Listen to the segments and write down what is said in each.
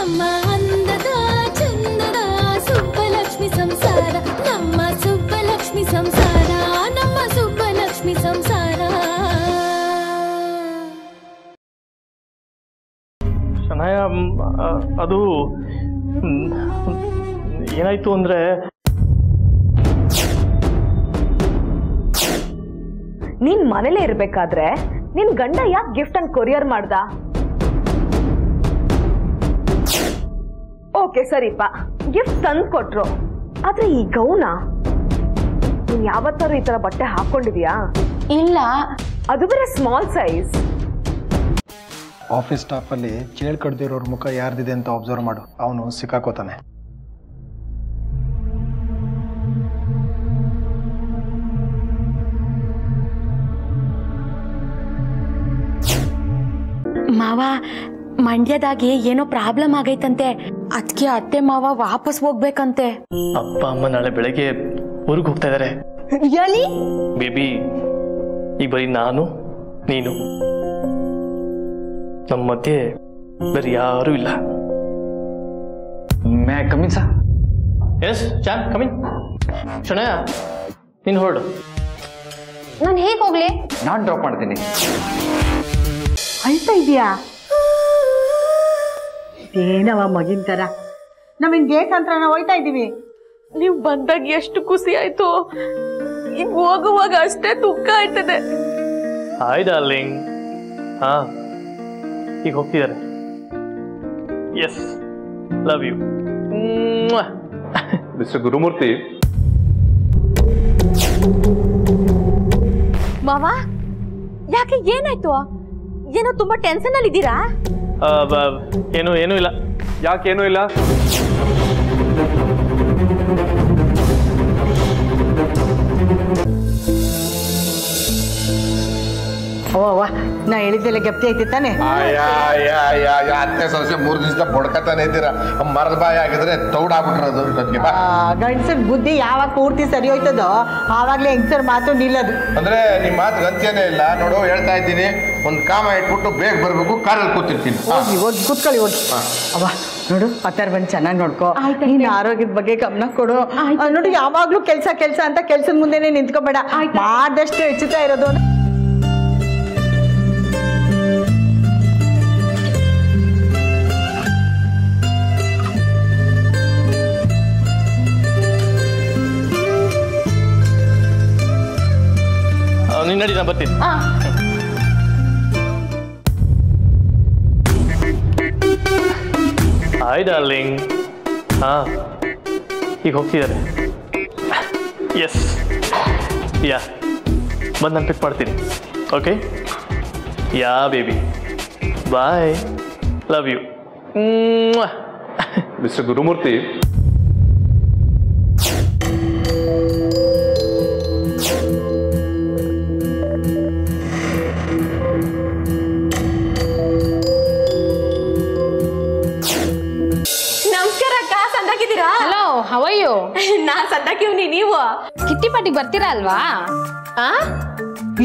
ನಮ್ಮ ಅಂದದ ಚಂದದ ಸುಬ್ಬಲಕ್ಷ್ಮಿ ಸಂಸಾರ ನಮ್ಮ ಸುಬ್ಬಲಕ್ಷ್ಮಿ ಸಂಸಾರ ನಮ್ಮ ಸುಬ್ಬಲಕ್ಷ್ಮಿ ಸಂಸಾರ. ಶನಾಯ ಅದು ಏನಾಯ್ತು ಅಂದ್ರೆ ನೀನ್ ಮನೇಲೇ ಇರ್ಬೇಕಾದ್ರೆ ನಿನ್ ಗಂಡ ಯಾಕೆ ಗಿಫ್ಟ್ ಅನ್ನು ಕೊರಿಯರ್ ಮಾಡ್ದ? ಓಕೆ ಸರಿಪ್ಪ, ಗಿಫ್ಟ್ ತಂದು ಕೊಟ್ರು. ಆದ್ರೆ ಈ ಗೌನ ನೀನ್ ಯಾವತ್ತಾರು ಈ ತರ ಬಟ್ಟೆ ಹಾಕೊಂಡಿದ್ಯಾ? ಇಲ್ಲ. ಅದು ಬೇರೆ ಸ್ಮಾಲ್ ಸೈಜ್. ಆಫೀಸ್ ಸ್ಟಾಫಲ್ಲಿ ಚೇಳ್ ಕಡ್ದಿರೋರ್ ಮುಖ ಯಾರ್ದಿದೆ ಅಂತ ಅಬ್ಸರ್ವ್ ಮಾಡು, ಅವನು ಸಿಕ್ಕಾಕೋತಾನೆ. ಮಾವ ಮಂಡ್ಯದಾಗೆ ಏನೋ ಪ್ರಾಬ್ಲಮ್ ಆಗೈತಂತೆ, ಅದಕ್ಕೆ ಅತ್ತೆ ಮಾವ ವಾಪಸ್ ಹೋಗ್ಬೇಕಂತೆ. ಅಪ್ಪ ಅಮ್ಮ ನಾಳೆ ಬೆಳಗ್ಗೆ ಊರಿಗೆ ಹೋಗ್ತಾ ಇದಾರೆ. ಬೇಬಿ ಈಗ ಬರೀ ನಾನು ನೀನು, ನಮ್ಮ ಮಧ್ಯೆ ಬೇರೆ ಯಾರೂ ಇಲ್ಲ. May come in sir? ಎಸ್ ಚಾನ್ ಕಮಿನ್. ಶನಯ ನೀನು ಹೊರಡು. ನಾನು ಹೇಗೆ ಹೋಗ್ಲಿ? ನಾನು ಡ್ರಾಪ್ ಮಾಡ್ತೀನಿ. ಅಳ್ತಾ ಇದೀಯಾ? ಏನವ ಮಗಿನ ತರ? ನಮಗೆ ದೇಶಾಂತರ ಹೋಯ್ತಾ ಇದೀವಿ. ನೀವ್ ಬಂದಾಗ ಎಷ್ಟು ಖುಷಿ ಆಯ್ತು, ಈಗ ಹೋಗುವಾಗ ಅಷ್ಟೇ ದುಃಖ ಆಯ್ತದೆ. Hi darling. ಹಾ ಈಗ ಹೋಗ್ತಿದ್ದಾರೆ. Yes love you. Mister Gurumurthy. ಮಾವ ಯಾಕೆ, ಏನಾಯ್ತು? ಏನೋ ತುಂಬಾ ಟೆನ್ಷನ್ ಅಲ್ಲಿ ಇದ್ದೀರಾ? ಏನೂ ಇಲ್ಲ. ಯಾಕೇನೂ ಇಲ್ಲ? ಅವ್ವ ನಾ ಹೇಳಿದ್ದೆಲ್ಲ ಗೆಪ್ತಿ ಐತಿ ತಾನೆ? ಅತ್ತೆ ಸೊಸೆ 3 ದಿವಸದ ಬಡ್ಕತಾನೆ ಇದ್ದೀರಾ. ಮರದ ಬಾಯಿ ಆಗಿದ್ರೆ ತೌಡಾಗ್ಬಿಟ್ರದು. ಗಂಡಸರ್ ಬುದ್ಧಿ ಯಾವಾಗ ಪೂರ್ತಿ ಸರಿ ಹೋಯ್ತದೋ ಆವಾಗ್ಲೇ ಹೆಂಗಸರ್ ಮಾತು ನಿಲ್ಲದು. ಅಂದ್ರೆ ನಿಮ್ ಮಾತು ಗಂತ್ಯನೇ ಇಲ್ಲ ನೋಡು. ಹೇಳ್ತಾ ಇದ್ದೀನಿ, ಒಂದ್ ಕಾಮ ಇಟ್ಬಿಟ್ಟು ಬೇಗ ಬರ್ಬೇಕು, ಕಾರಲ್ಲಿ ಕೂತಿರ್ತೀನಿ. ಹೋಗಿ ಕೂತ್ಕೊಳ್ಳಿ, ಹೋಗಿ. ಅವ್ವ ನೋಡು, ಅತ್ತಾರ ಬಂದು ಚೆನ್ನಾಗಿ ನೋಡ್ಕೋ. ನೀನ್ ಆರೋಗ್ಯದ ಬಗ್ಗೆ ಗಮನ ಕೊಡು. ನೋಡು, ಯಾವಾಗ್ಲೂ ಕೆಲ್ಸ ಅಂತ ಕೆಲ್ಸದ ಮುಂದೆನೆ ನಿಂತ್ಕೋಬೇಡ. ಮಾಡ್ದಷ್ಟು ಹೆಚ್ಚುತ್ತಾ ಇರೋದು. ನೀನು ನಡಿ, ನಾನು ಬರ್ತೀನಿ. Hi darling. ಹಾ ಈಗ ಹೋಗ್ತಿದ್ದಾರೆ. ಎಸ್ ಯಾ ಬಂದು ನಾನು ಪಿಕ್ ಮಾಡ್ತೀನಿ. Okay yeah baby bye, love you. Mister Gurumurthy. Hello, how are you? ನಾನ್ ಸಂದಾಕಿವ್ನಿ, ನೀವು ಕಿಟ್ಟಿ ಪಾರ್ಟಿಗೆ ಬರ್ತೀರಾ ಅಲ್ವಾ?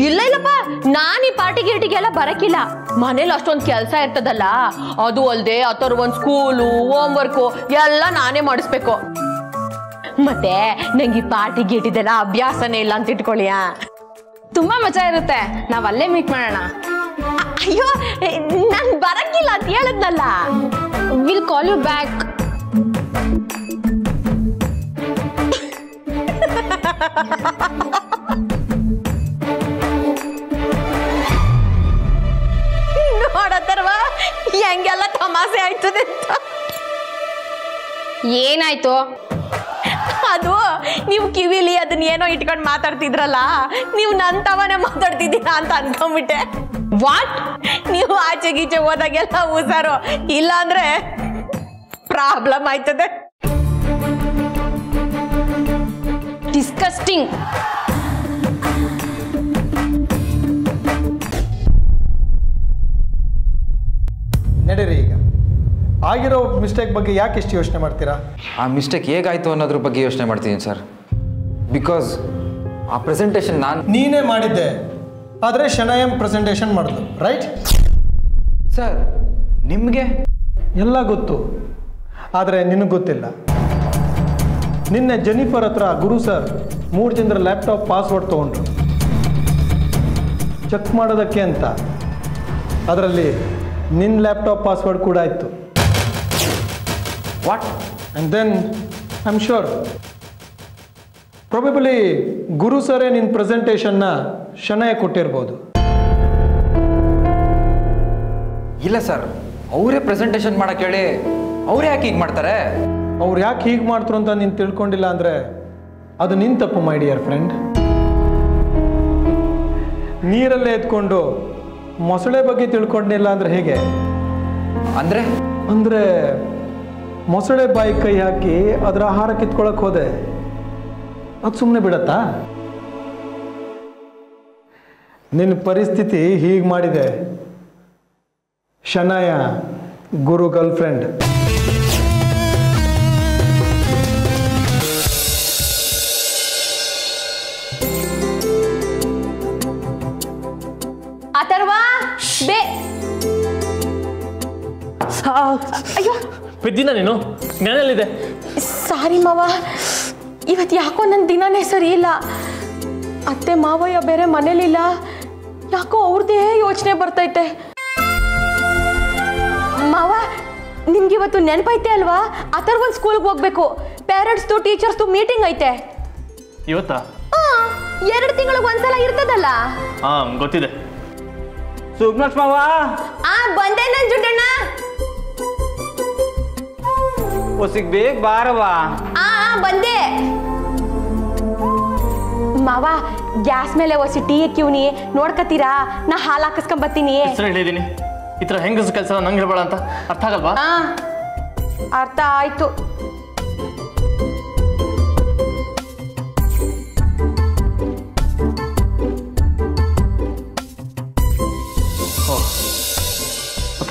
ಇಲ್ಲಪ್ಪ, ನಾನ್ ಈ ಪಾರ್ಟಿ ಗೀಟಿಗೆಲ್ಲ ಬರಕಿಲ್ಲ. ಮನೇಲಿ ಅಷ್ಟೊಂದ್ ಕೆಲ್ಸ ಇರ್ತದಲ್ಲ, ಅದು ಅಲ್ದೆ ಅಥರ್ ಒಂದ್ ಸ್ಕೂಲು ಹೋಮ್ ವರ್ಕು ಎಲ್ಲ ನಾನೇ ಮಾಡಿಸ್ಬೇಕು. ಮತ್ತೆ ನಂಗೆ ಈ ಪಾರ್ಟಿ ಗೀಟಿದೆಲ್ಲ ಅಭ್ಯಾಸನೇ ಇಲ್ಲ ಅಂತ ಇಟ್ಕೊಳ್ಳಿಯಾ. ತುಂಬಾ ಮಜಾ ಇರುತ್ತೆ, ನಾವ್ ಅಲ್ಲೇ ಮೀಟ್ ಮಾಡೋಣ. ಅಯ್ಯೋ, ನಾನ್ ಬರಕಿಲ್ಲ ಅಂತ ಹೇಳದ್ನಲ್ಲ. Will call you back. ನೋಡತ್ತರ್ವಾ ಹೆಂಗೆಲ್ಲ ತಮಾಷೆ ಆಯ್ತದೆ ಅಂತ. ಏನಾಯ್ತು? ಅದು ನೀವು ಕಿವಿಲಿ ಅದನ್ನ ಏನೋ ಇಟ್ಕೊಂಡು ಮಾತಾಡ್ತಿದ್ರಲ್ಲ, ನೀವು ನನ್ ತವನೇ ಮಾತಾಡ್ತಿದ್ದೀರಾ ಅಂತ ಅನ್ಕೊಂಡ್ಬಿಟ್ಟೆ. ವಾಟ್? ನೀವು ಆಚೆ ಗೀಚೆ ಹೋದಾಗೆಲ್ಲ ಹುಷಾರು, ಇಲ್ಲ ಅಂದ್ರೆ ಪ್ರಾಬ್ಲಮ್ ಆಯ್ತದೆ. ಡಿಸ್ಕಸ್ಟಿಂಗ್. ನಡೀರಿ, ಈಗ ಆಗಿರೋ ಮಿಸ್ಟೇಕ್ ಬಗ್ಗೆ ಯಾಕೆ ಇಷ್ಟು ಯೋಚನೆ ಮಾಡ್ತೀರಾ? ಆ ಮಿಸ್ಟೇಕ್ ಹೇಗಾಯಿತು ಅನ್ನೋದ್ರ ಬಗ್ಗೆ ಯೋಚನೆ ಮಾಡ್ತೀನಿ ಸರ್. ಬಿಕಾಸ್ ಆ ಪ್ರೆಸೆಂಟೇಷನ್ ನೀನೇ ಮಾಡಿದ್ದೆ, ಆದರೆ ಶನಯಂ ಪ್ರೆಸೆಂಟೇಷನ್ ಮಾಡಿದ್ರು, ರೈಟ್? ಸರ್ ನಿಮಗೆ ಎಲ್ಲ ಗೊತ್ತು, ಆದರೆ ನಿನಗೆ ಗೊತ್ತಿಲ್ಲ. ನಿನ್ನೆ ಜೆನಿಫರ್ ಹತ್ರ ಗುರು ಸರ್ 3 ಜನರ ಲ್ಯಾಪ್ಟಾಪ್ ಪಾಸ್ವರ್ಡ್ ತೊಗೊಂಡ್ರು ಚೆಕ್ ಮಾಡೋದಕ್ಕೆ ಅಂತ. ಅದರಲ್ಲಿ ನಿನ್ನ ಲ್ಯಾಪ್ಟಾಪ್ ಪಾಸ್ವರ್ಡ್ ಕೂಡ ಇತ್ತು. What? And then I am sure probably ಗುರು ಸರೇ ನಿನ್ನ ಪ್ರೆಸೆಂಟೇಷನ್ನ ಶನಯ ಕೊಟ್ಟಿರ್ಬೋದು. ಇಲ್ಲ ಸರ್, ಅವರೇ ಪ್ರೆಸೆಂಟೇಷನ್ ಮಾಡಕ್ಕೆ ಹೇಳಿ ಅವರೇ ಯಾಕೆ ಹೀಗೆ ಮಾಡ್ತಾರೆ? ಅವ್ರು ಯಾಕೆ ಹೀಗೆ ಮಾಡ್ತಾರೆ ಅಂತ ನೀನು ತಿಳ್ಕೊಂಡಿಲ್ಲ ಅಂದರೆ ಅದು ನಿನ್ನ ತಪ್ಪು ಮೈ ಡಿಯರ್ ಫ್ರೆಂಡ್. ನೀರಲ್ಲೇ ಎತ್ಕೊಂಡು ಮೊಸಳೆ ಬಗ್ಗೆ ತಿಳ್ಕೊಂಡಿಲ್ಲ ಅಂದರೆ ಹೇಗೆ? ಅಂದರೆ ಮೊಸಳೆ ಬಾಯಿ ಕೈ ಹಾಕಿ ಅದರ ಆಹಾರ ಕಿತ್ಕೊಳ್ಳೋಕೆ ಹೋದೆ, ಅದು ಸುಮ್ಮನೆ ಬಿಡತ್ತಾ? ನಿನ್ನ ಪರಿಸ್ಥಿತಿ ಹೀಗೆ ಮಾಡಿದೆ. ಶನಾಯ ಗುರು ಗರ್ಲ್ ಫ್ರೆಂಡ್. ಅಥರ್ವಾ ಬೇ ಅಯ್ಯೋ ಬಿದ್ದಿನ ನೀನು ಜ್ಞಾನಲ್ಲಿದೆ. ಸಾರಿ ಮಾವ, ಇವತ್ತು ಯಾಕೋ ನನ್ನ ದಿನನೇ ಸರಿ ಇಲ್ಲ. ಅತ್ತೆ ಮಾವಯ್ಯ ಬೇರೆ ಮನೇಲಿಲ್ಲ, ಯಾಕೋ ಅವ್ರದ್ದೇ ಯೋಚನೆ ಬರ್ತೈತೆ. ಮಾವ, ನಿಮ್ಗಿವತ್ತು ನೆನಪೈತೆ ಅಲ್ವಾ? ಅಥರ್ವನ್ ಸ್ಕೂಲ್ಗೆ ಹೋಗ್ಬೇಕು, ಪೇರೆಂಟ್ಸ್ದು ಟೀಚರ್ಸ್ದು ಮೀಟಿಂಗ್ ಐತೆ. ಇವತ್ತಾ? 2 ತಿಂಗಳಿಗೆ ಒಂದ್ಸಲ ಇರ್ತದಲ್ಲ. ಗೊತ್ತಿದೆ. ಸುಗ್ನಸ್ ಮಾವ ಬಂದೆ ನನ್ ಜುಡ್ಡಣ್ಣ. ಬೇಗ ಬಾರವಾ. ಬಂದೆ ಮಾವ. ಗ್ಯಾಸ್ ಮೇಲೆ ಒಸಿ ಟೀ ಕಿವ್ನಿ ನೋಡ್ಕತ್ತೀರಾ? ನಾ ಹಾಲು ಹಾಕಿಸ್ಕೊಂಬತ್ತೀನಿ. ಹೇಳಿದೀನಿ ಈ ಥರ ಹೆಂಗಸ ಕೆಲಸ ನಂಗೆ ಹೇಳ್ಬೇಡ ಅಂತ. ಅರ್ಥ ಆಗಲ್ವಾ? ಅರ್ಥ ಆಯ್ತು.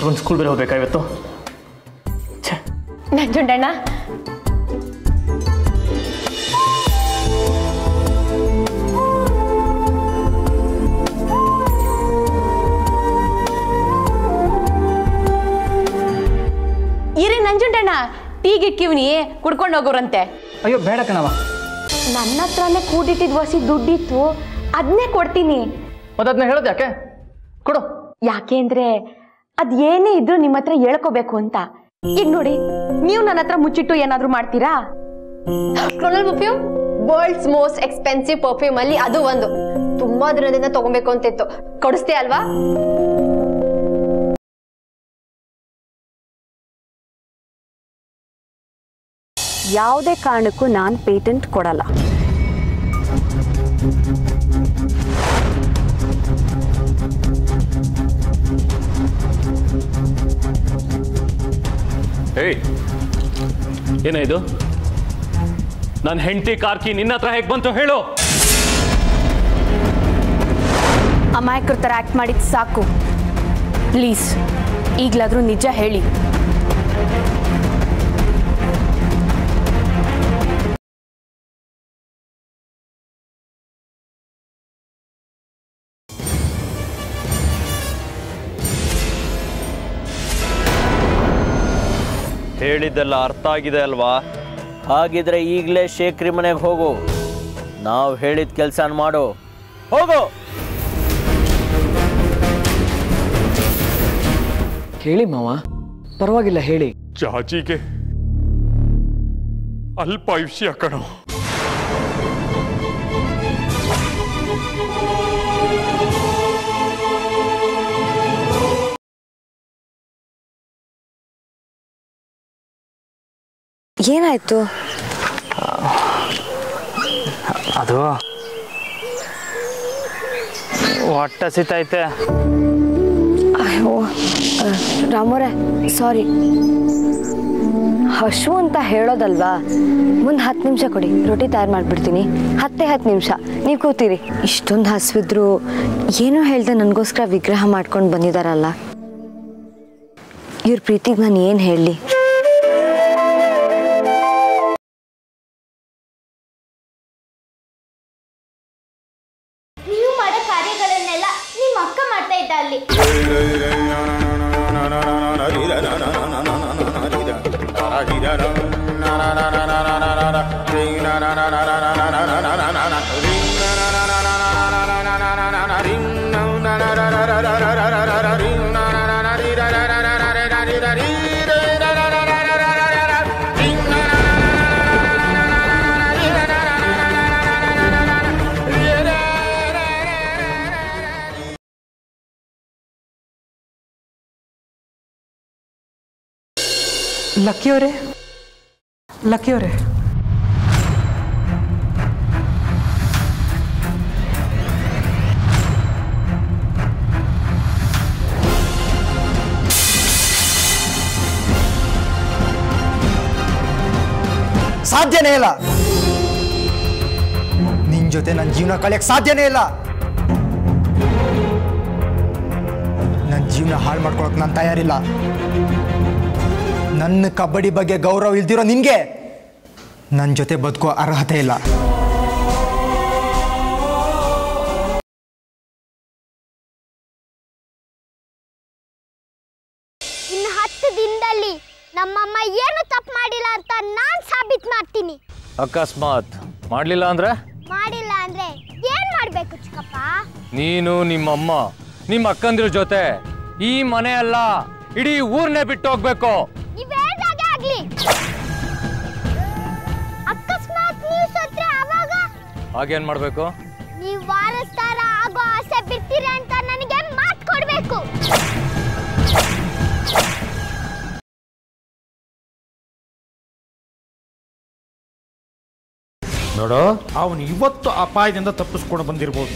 ಒಂದು ಸ್ಕೂಲ್ ಬೇರೆ ಹೋಗ್ಬೇಕಾ ಇವತ್ತು? ನಂಜುಂಡಣ್ಣ, ಇರಿ ನಂಜುಂಡಣ್ಣ, ಟೀಗಿಕ್ಕಿವ್ನಿ ಕುಡ್ಕೊಂಡು ಹೋಗೋರಂತೆ. ಅಯ್ಯೋ ಬೇಡ ಕಣವ, ನನ್ನ ಹತ್ರನೇ ಕೂಡಿಟ್ಟಿದ್ ವಸಿ ದುಡ್ಡಿತ್ತು, ಅದನ್ನೇ ಕೊಡ್ತೀನಿ. ಅದನ್ನ ಹೇಳೋದು ಯಾಕೆ? ಕೊಡು. ಯಾಕೆ ಅಂದ್ರೆ ಅದ್ ಏನೇ ಇದ್ರು ನಿಮ್ಮ ಹತ್ರ ಹೇಳ್ಕೋಬೇಕು ಅಂತ. ಈಗ ನೋಡಿ, ನೀವು ನನ್ನ ಹತ್ರ ಮುಚ್ಚಿಟ್ಟು ಏನಾದ್ರು ಮಾಡ್ತೀರಾ? ಕ್ಲೋನಲ್ perfume, world's most expensive perfume ಅಲ್ಲಿ ಅದು ಒಂದು. ತುಂಬಾ ದಿನದಿಂದ ತಗೊಬೇಕು ಅಂತಿತ್ತು, ಕೊಡಿಸ್ತೀಯ ಅಲ್ವಾ? ಯಾವುದೇ ಕಾರಣಕ್ಕೂ ನಾನು ಪೇಟೆಂಟ್ ಕೊಡಲ್ಲ. ಏನಾಯ್ತು? ನನ್ನ ಹೆಂಡತಿ ಕಾರ್ಕಿ ನಿನ್ನ ಹತ್ರ ಹೇಗೆ ಬಂತು ಹೇಳು? ಅಮಾಯಕರ ಥರ ಆಕ್ಟ್ ಮಾಡಿದ್ದು ಸಾಕು. ಪ್ಲೀಸ್ ಈಗಲಾದರೂ ನಿಜ ಹೇಳಿ. ಹೇಳಿದ್ದೆಲ್ಲ ಅರ್ಥ ಆಗಿದೆ ಅಲ್ವಾ? ಹಾಗಿದ್ರೆ ಈಗಲೇ ಶೇಖರಿ ಮನೆಗೆ ಹೋಗು, ನಾವು ಹೇಳಿದ ಕೆಲಸ ಮಾಡು. ಹೋಗು. ಹೇಳಿ ಮಾವ, ಪರವಾಗಿಲ್ಲ ಹೇಳಿ. ಜಾಜಿಗೆ ಅಲ್ಪಾಯುಷ್ಯ ಕಣೋ. ಏನಾಯ್ತು? ಅದು ಹೊಟ್ಟೆ ಸಿತೈತೆ. ಅಯ್ಯೋ ರಾಮೋರೆ, ಸಾರಿ. ಹಶು ಅಂತ ಹೇಳೋದಲ್ವಾ? ಮುಂದೆ 10 ನಿಮಿಷ ಕೊಡಿ, ರೊಟ್ಟಿ ತಯಾರು ಮಾಡಿಬಿಡ್ತೀನಿ. 10 ನಿಮಿಷ ನೀವು ಕೂತೀರಿ. ಇಷ್ಟೊಂದು ಹಸಿವಿದ್ರು ಏನೋ ಹೇಳ್ದೆ ನನಗೋಸ್ಕರ ವಿಗ್ರಹ ಮಾಡ್ಕೊಂಡು ಬಂದಿದ್ದಾರಲ್ಲ, ಇವ್ರ ಪ್ರೀತಿಗೆ ನಾನು ಏನು ಹೇಳಲಿ? ನೀವು ಮಾಡೋ ಕಾರ್ಯಗಳನ್ನೆಲ್ಲ ನಿಮ್ಮ ಅಕ್ಕ ಮಾಡ್ತಾ ಇದ್ದ ಅಲ್ಲಿ. ಲಕ್ಕಿಯವರೇ, ಲಕ್ಕಿಯವರೇ, ಸಾಧ್ಯನೇ ಇಲ್ಲ. ನಿನ್ ಜೊತೆ ನನ್ನ ಜೀವನ ಕಳೆಯಕ್ಕೆ ಸಾಧ್ಯನೇ ಇಲ್ಲ. ನನ್ನ ಜೀವನ ಹಾಳು ಮಾಡ್ಕೊಳಕ್ ನಾನು ತಯಾರಿಲ್ಲ. ನನ್ನ ಕಬಡ್ಡಿ ಬಗ್ಗೆ ಗೌರವ ಇಲ್ದಿರೋ ನಿನ್ಗೆ ನನ್ನ ಜೊತೆ ಬದುಕೋ ಅರ್ಹತೆ ಇಲ್ಲ. ಇನ್ನು 10 ದಿನದಲ್ಲಿ ನಮ್ಮಮ್ಮ ಏನು ತಪ್ಪು ಮಾಡಿಲ್ಲ ಅಂತ ನಾನು ಸಾಬೀತು ಮಾಡ್ತೀನಿ. ಅಕಸ್ಮಾತ್ ಮಾಡ್ಲಿಲ್ಲ ಅಂದ್ರೆ ಏನ್ ಮಾಡ್ಬೇಕು ಚಿಕ್ಕಪ್ಪ? ನೀನು ನಿಮ್ಮಮ್ಮ ನಿಮ್ಮ ಅಕ್ಕಂದಿರ ಜೊತೆ ಈ ಮನೆ ಅಲ್ಲ ಇಡೀ ಊರ್ನೇ ಬಿಟ್ಟು ಹೋಗ್ಬೇಕು. ನೀವೇನಾಗೆ ಆಗ್ಲಿ. ಅಕಸ್ಮಾತ್ ನೀವು ಸತ್ರೆ ಅವಾಗ ಹಾಗೇನ್ ಮಾಡ್ಬೇಕು? ನೀವು ವಾರಸ್ತಾರ ಆಗೋ ಆಸೆ ಬಿಡ್ತೀರಿ ಅಂತ ನನಗೆ ಮಾತು ಕೊಡ್ಬೇಕು. ನೋಡು, ಅವನು ಇವತ್ತು ಅಪಾಯದಿಂದ ತಪ್ಪಿಸ್ಕೊಂಡು ಬಂದಿರ್ಬೋದು.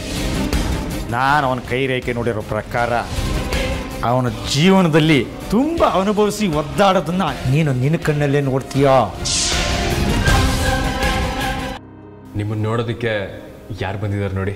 ನಾನು ಅವನ ಕೈ ರೇಖೆ ನೋಡಿರೋ ಪ್ರಕಾರ ಅವನ ಜೀವನದಲ್ಲಿ ತುಂಬ ಅನುಭವಿಸಿ ಒದ್ದಾಡೋದನ್ನ ನೀನು ನಿನ್ನ ಕಣ್ಣಲ್ಲೇ ನೋಡ್ತೀಯಾ? ನಿಮ್ಮನ್ನು ನೋಡೋದಕ್ಕೆ ಯಾರು ಬಂದಿದ್ದಾರೆ ನೋಡಿ.